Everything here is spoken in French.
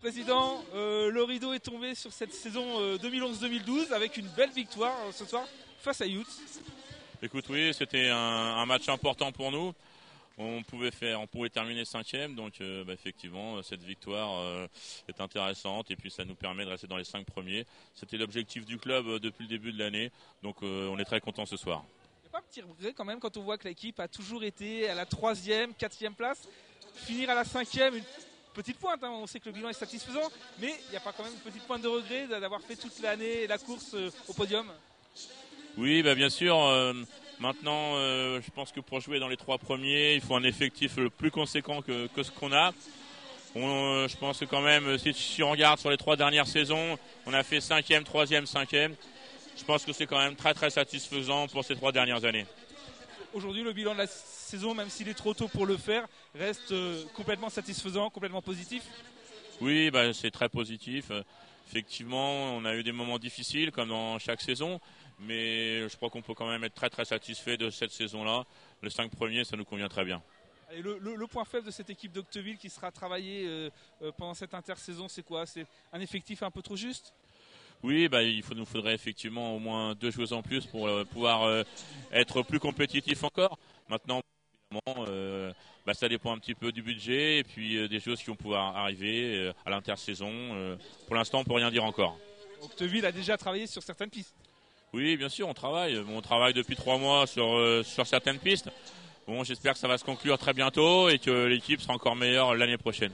Président, le rideau est tombé sur cette saison 2011-2012 avec une belle victoire ce soir face à Youth. Écoute, oui, c'était un match important pour nous. On pouvait terminer 5e, donc effectivement cette victoire est intéressante et puis ça nous permet de rester dans les 5 premiers. C'était l'objectif du club depuis le début de l'année, donc on est très content ce soir. Il n'y a pas un petit regret quand même quand on voit que l'équipe a toujours été à la 3e, 4e place, finir à la 5e, une petite pointe, hein. On sait que le bilan est satisfaisant, mais il n'y a pas quand même une petite pointe de regret d'avoir fait toute l'année la course au podium? Oui, bien sûr. Maintenant, je pense que pour jouer dans les 3 premiers, il faut un effectif le plus conséquent que ce qu'on a. Je pense que quand même, si on regarde sur les 3 dernières saisons, on a fait 5e, 3e, 5e. Je pense que c'est quand même très très satisfaisant pour ces 3 dernières années. Aujourd'hui, le bilan de la saison, même s'il est trop tôt pour le faire, reste complètement satisfaisant, complètement positif. Oui, c'est très positif. Effectivement, on a eu des moments difficiles comme dans chaque saison, mais je crois qu'on peut quand même être très très satisfait de cette saison-là. Les 5 premiers, ça nous convient très bien. Et le point faible de cette équipe d'Octeville qui sera travaillée pendant cette intersaison, c'est quoi? C'est un effectif un peu trop juste? Oui, nous faudrait effectivement au moins 2 joueurs en plus pour pouvoir être plus compétitif encore. Maintenant, évidemment, ça dépend un petit peu du budget et puis des choses qui vont pouvoir arriver à l'intersaison. Pour l'instant, on peut rien dire encore. Octeville a déjà travaillé sur certaines pistes. Oui, bien sûr, on travaille. On travaille depuis 3 mois sur certaines pistes. Bon, j'espère que ça va se conclure très bientôt et que l'équipe sera encore meilleure l'année prochaine.